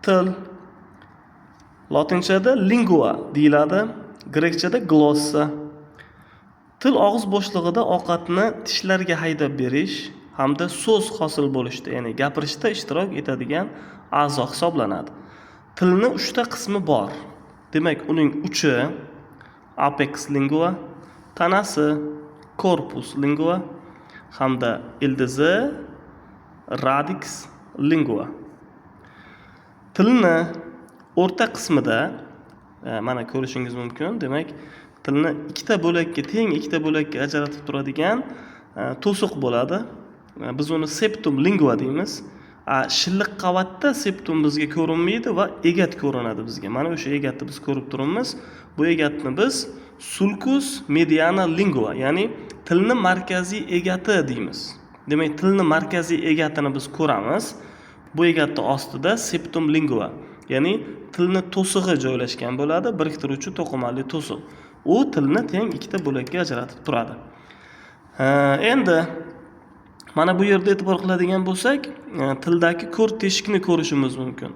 til, lotinchada lingua deyiladi, grekchada glossa. Til og'iz bo'shlig'ida ovqatni tishlarga haydab berish hamda so'z hosil bo'lishda, ya'ni gapirishda ishtirok etadigan a'zo hisoblanadi. Tilning 3 ta qismi bor. Demak, uning uchi apex lingua, tanasi corpus lingua hamda ildizi radix lingua. Tilni o'rta qismida mana ko'rishingiz mumkin. Demak, tilni ikkita bo'lakka, teng ikkita bo'lakka ajratib turadigan to'siq bo'ladi. Biz uni septum lingua deymiz. Shilliq qavatda septum bizga ko'rinmaydi va egat ko'rinadi bizga. Mana o'sha egatni biz ko'rib turibmiz. Bu egatni biz sulcus mediana lingua, ya'ni tilni markaziy egati deymiz. Demak, tilni markaziy egatini biz ko'ramiz. Bu egatni ostida septum lingua, ya'ni tilni to'sig'i joylashgan bo'ladi, biriktiruvchi to'qimali to'siq. U tilni teng ikkita bo'lakka ajratib turadi. Endi mana bu yerda e'tibor qiladigan bo'lsak, tildagi ko'r teshikni ko'rishimiz mumkin.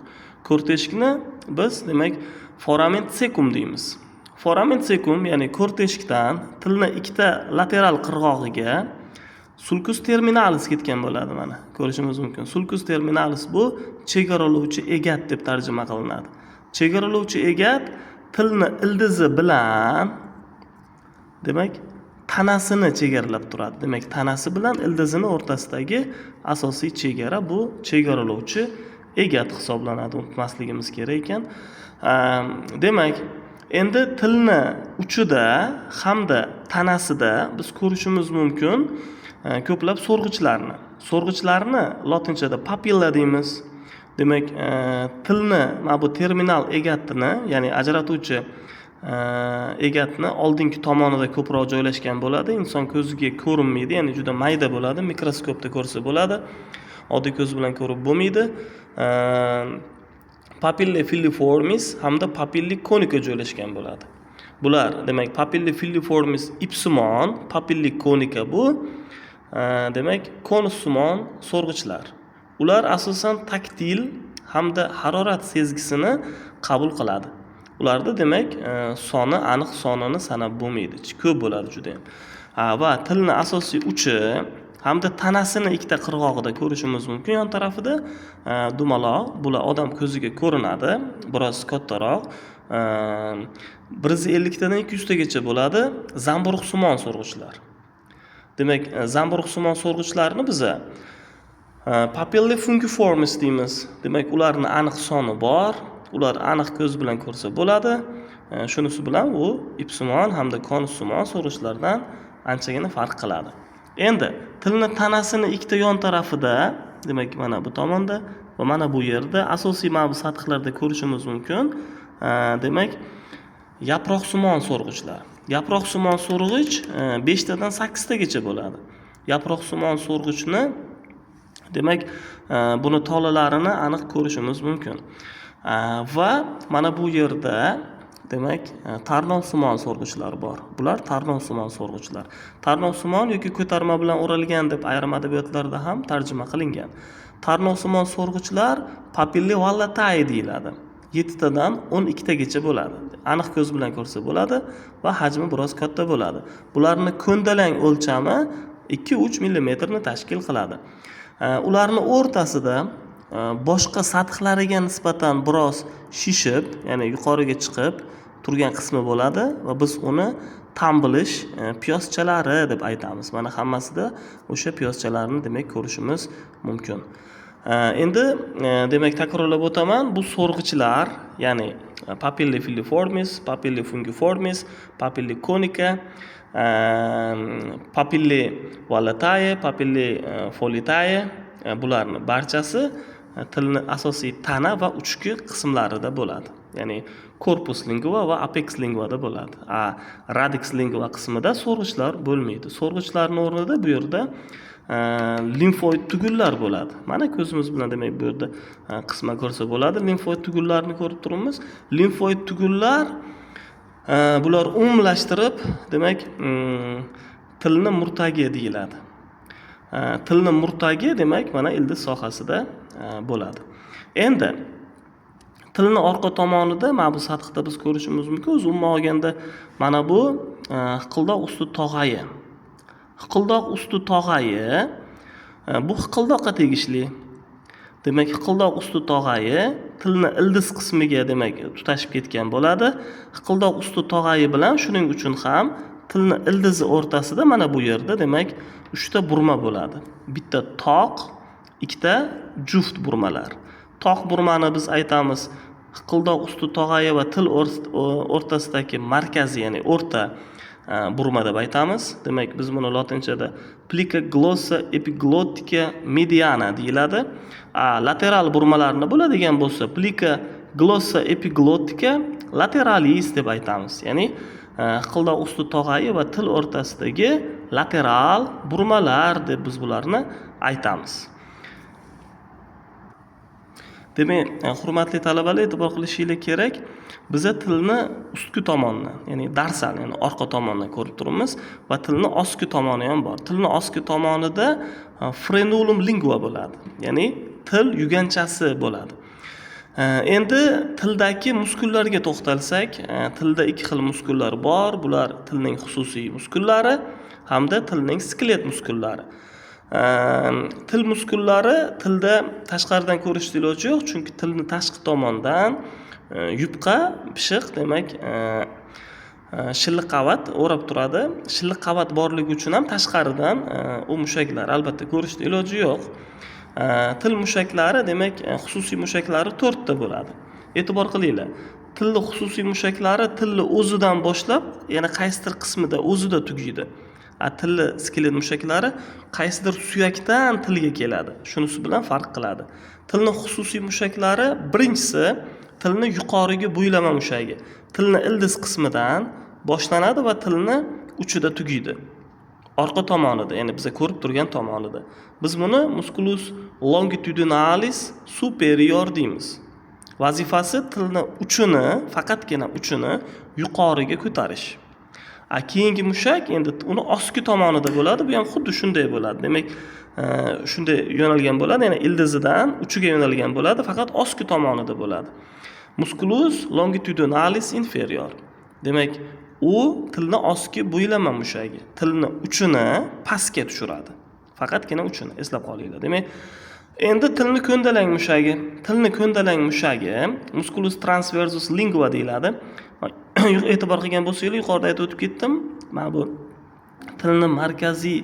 Ko'r teshikni biz demak foramen secum deymiz. Foramen secum, ya'ni ko'r teshikdan tilni ikkita lateral qirg'og'iga sulcus terminalis ketgan bo'ladi, mana ko'rishimiz mumkin. Sulcus terminalis bu chegaralovchi egat deb tarjima qilinadi. Chegaralovchi egat tilni ildizi bilan demak tanasini chegaralab turadi. Demak, tanasi bilan ildizini o'rtasidagi asosiy chegara bu chegaralovchi egat hisoblanadi. Unutmasligimiz kerak ekan. Demak, endi tilni uchida hamda tanasida biz ko'rishimiz mumkin ko'plab so'rg'ichlarni. So'rg'ichlarni lotinchada papilla deymiz. Demak, tilni mana bu terminal egatini, ya'ni ajratuvchi egatni oldingi tomonida ko'proq joylashgan bo'ladi. Inson ko'ziga ko'rinmaydi, ya'ni juda mayda bo'ladi. Mikroskopda ko'rsa bo'ladi. Oddiy ko'z bilan ko'rib bo'lmaydi. Papilla filiformis hamda papilla conica joylashgan bo'ladi. Bular demak papilla filiformis ipsimon, papilla conica bu demak konussimon so'rg'ichlar. Ular asosan taktil hamda harorat sezgisini qabul qiladi. Ularda demak soni aniq sonini sanab bo'lmaydi. Ko'p bo'ladi juda ham. Va tilni asosiy uchi hamda tanasini ikkita qirg'og'ida ko'rishimiz mumkin. Yon tarafida dumaloq, bular odam ko'ziga ko'rinadi, biroz kattaroq. 150 tadan 200 tagacha bo'ladi zamburug'simon so'rg'ichlar. Demak, zamburug'simon so'rg'ichlarni biz papilla fungiformis deymiz. Demak, ularning aniq soni bor. Ular aniq ko'z bilan ko'rsa bo'ladi. Shunisi bilan u ipsimon hamda konussimon so'rg'ichlardan anchagina farq qiladi. Endi tilni tanasini ikkita yon tarafida, demak mana bu tomonda va mana bu yerda asosiy mana bu sathlarda ko'rishimiz mumkin. Demak, yaproqsimon so'rg'ichlar. Yaproqsimon so'rg'ich 5 tadan 8 tagacha bo'ladi. Yaproqsimon so'rg'ichni demak buni tolalarini aniq ko'rishimiz mumkin. Va mana bu yerda demak tarnovsimon so'rg'ichlar bor. Bular tarnovsimon so'rg'ichlar. Tarnovsimon yoki ko'tarma bilan o'ralgan deb ayrim adabiyotlarda ham tarjima qilingan. Tarnovsimon so'rg'ichlar papilla vallatae deyiladi. 7 tadan 12 tagacha bo'ladi. Aniq ko'z bilan ko'rsa bo'ladi va hajmi biroz katta bo'ladi. Bularning ko'ndalang o'lchami 2-3 mm ni tashkil qiladi. Ularning o'rtasida boshqa sathlarga nisbatan biroz shishib, ya'ni yuqoriga chiqib turgan qismi bo'ladi va biz uni tambilish piyoschalari deb aytamiz. Mana hammasida o'sha piyoschalarini demak ko'rishimiz mumkin. Endi demak takrorlab o'taman, bu so'rg'ichlar, ya'ni papilla filiformis, papilla fungiformis, papilla conica, papilla vallatae, papilla folitae, bularning barchasi tilni asosiy tana va uchki qismlarida bo'ladi. Ya'ni corpus lingua va apex linguada bo'ladi. Radix lingua qismida so'rg'ichlar bo'lmaydi. So'rg'ichlarning o'rnida bu yerda limfoid tugullar bo'ladi. Mana ko'zimiz bilan demak bu yerda qisma ko'rsa bo'ladi. Limfoid tugullarni ko'rib turibmiz. Limfoid tugullar bular umumlashtirib demak tilni murtagi deyiladi. Tilni murtagi demak mana ildiz sohasida bo'ladi. Endi Tilni orqa tomonida mana bu sathda biz ko'rishimiz mumkin. Umuman olganda mana bu hiqildoq usti tog'ayi. Hiqildoq usti tog'ayi bu hiqildoqqa tegishli. Demak, hiqildoq usti tog'ayi tilni ildiz qismiga demak tutashib ketgan bo'ladi. Hiqildoq usti tog'ayi bilan shuning uchun ham tilni ildizi o'rtasida mana bu yerda demak 3 ta burma bo'ladi. Bitta toq, ikkita juft burmalar. Toq burmani biz aytamiz hiqildoq usti tog'ayi va til o'rtasidagi markaziy, ya'ni o'rta burma deb aytamiz. Demak, biz buni latinchada plica glossa epiglottica mediana deyiladi. Lateral burmalarni bo'ladigan bo'lsa, plica glossa epiglottica lateralis deb aytamiz. Ya'ni hiqildoq usti tog'ayi va til o'rtasidagi lateral burmalar deb biz bularni aytamiz. Demak, hurmatli talabalar, e'tibor qilishingiz kerak. Biza tilni ustki tomonidan, ya'ni darsal, ya'ni orqa tomondan ko'rib turibmiz va tilni ostki tomoni ham bor. Tilni ostki tomonida frenulum lingua bo'ladi. Ya'ni til yuganchasi bo'ladi. Endi tildagi muskullarga to'xtalsak, tilda ikki xil muskullar bor. Bular tilning xususiy muskullari hamda tilning skelet muskullari. Til muskullari tilda tashqaridan ko'rishda iloji yo'q, chunki tilni tashqi tomondan yupqa, pishiq, demak, shilliq qavat o'rab turadi. Shilliq qavat borligi uchun ham tashqaridan u mushaklar albatta ko'rishda iloji yo'q. Til mushaklari, demak, xususiy mushaklari 4 ta bo'ladi. E'tibor qilinglar. Tilning xususiy mushaklari tilni o'zidan boshlab, yana qaysidir qismida o'zida tugaydi. Tilli skelet mushaklari qaysidir suyakdan tilga keladi. Shunisi bilan farq qiladi. Tilning xususiy mushaklari birinchisi tilni yuqoriga bo'ylama mushagi. Tilni ildiz qismidan boshlanadi va tilni uchida tugaydi. Orqa tomonida, ya'ni biz ko'rib turgan tomonida. Biz buni musculus longitudinalis superior deymiz. Vazifasi tilni uchini, faqatgina uchini yuqoriga ko'tarish. Keyingi mushak endi uni ostki tomonida bo'ladi. Bu ham xuddi shunday bo'ladi. Demak, shunday yo'nalgan bo'ladi, ya'ni ildizidan uchiga yo'nalgan bo'ladi, faqat ostki tomonida bo'ladi. Musculus longitudinalis inferior. Demak, u tilni ostki bo'ylama mushagi. Tilni uchini pastga tushiradi. Faqatgina uchini, eslab qolinglar. Demak, endi tilni ko'ndalang mushagi. Tilni ko'ndalang mushagi musculus transversus lingua deyiladi. E'tibor qilgan bo'lsangiz, yuqorida aytib o'tib ketdim. Mana bu tilni markaziy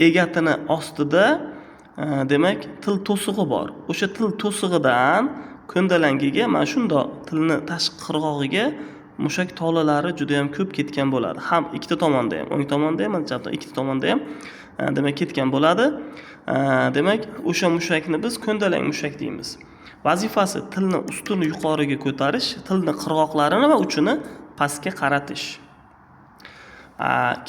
egatini ostida demak til to'sig'i bor. O'sha til to'sig'idan ko'ndalangiga mana shundoq tilni tashqi qirg'og'iga mushak tolalari juda ham ko'p ketgan bo'ladi. Ham ikkita tomonda ham, o'ng tomonda ham, chap ikkita tomonda ham demak ketgan bo'ladi. Demak, o'sha mushakni biz ko'ndalang mushak deymiz. Vazifasi tilni ustini yuqoriga ko'tarish, tilni qirg'oqlarini va uchini pastga qaratish.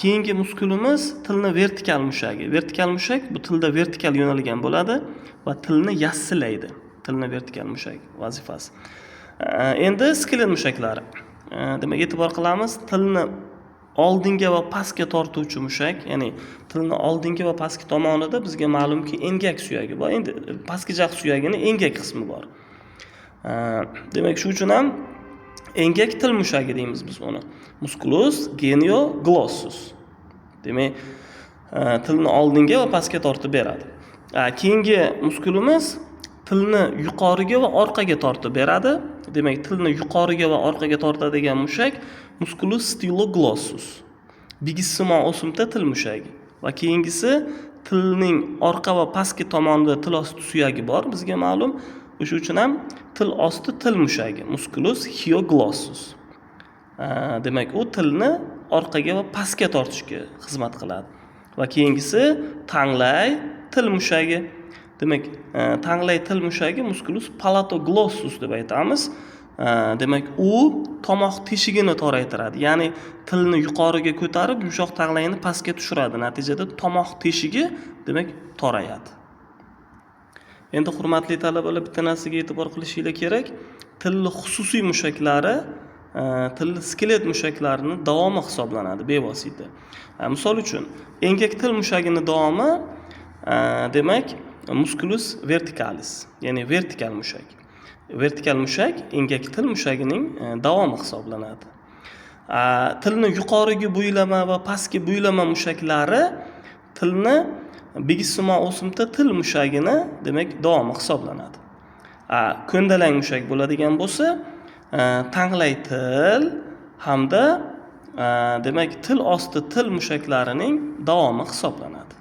Keyingi muskulimiz tilni vertikal mushagi. Vertikal mushak bu tilda vertikal yo'nalgan bo'ladi va tilni yassilaydi. Tilni vertikal mushak vazifasi. Endi skelet mushaklari. Demak, e'tibor qilamiz, tilni oldinga va pastga tortuvchi mushak, ya'ni tilni oldingi va pastki tomonida bizga ma'lumki engak suyagi bor. Endi pastki jaq suyagining engak qismi bor. Demak, shu uchun ham engak til mushagi deymiz biz uni. Musculus genioglossus. Demak, tilni oldinga va pastga tortib beradi. Keyingi muskulimiz tilni yuqoriga va orqaga tortib beradi. Demak, tilni yuqoriga va orqaga tortadigan mushak musculus styloglossus. Bigissimon o'simta til mushagi. Va keyingisi tilning orqa va pastki tomonida til osti suyagi bor, bizga ma'lum. O'sha uchun ham til osti til mushagi, musculus hyoglossus. Demak, u tilni orqaga va pastga tortishga xizmat qiladi. Va keyingisi tanglay til mushagi. Demak, tanglay til mushagi musculus palatoglossus deb aytamiz. Demak, u tomoq teshigini toraytiradi. Ya'ni tilni yuqoriga ko'tarib, yumshoq tanglayni pastga tushiradi. Natijada tomoq teshigi demak torayadi. Endi hurmatli talabalar, bitta narsaga e'tibor qilishingiz kerak. Tilni xususiy mushaklari tilni skelet mushaklarini davomi hisoblanadi bevosita. Misol uchun, engak til mushagini davomi demak musculus verticalis, ya'ni vertikal mushak. vertikal mushak engak til mushagining davomi hisoblanadi. Tilni yuqorigi buylama va pastki buylama mushaklari tilni bigisimo o'simta til mushagini demak davomi hisoblanadi. Ko'ndalang mushak bo'ladigan bo'lsa, tanglay til hamda demak til osti til mushaklarining davomi hisoblanadi.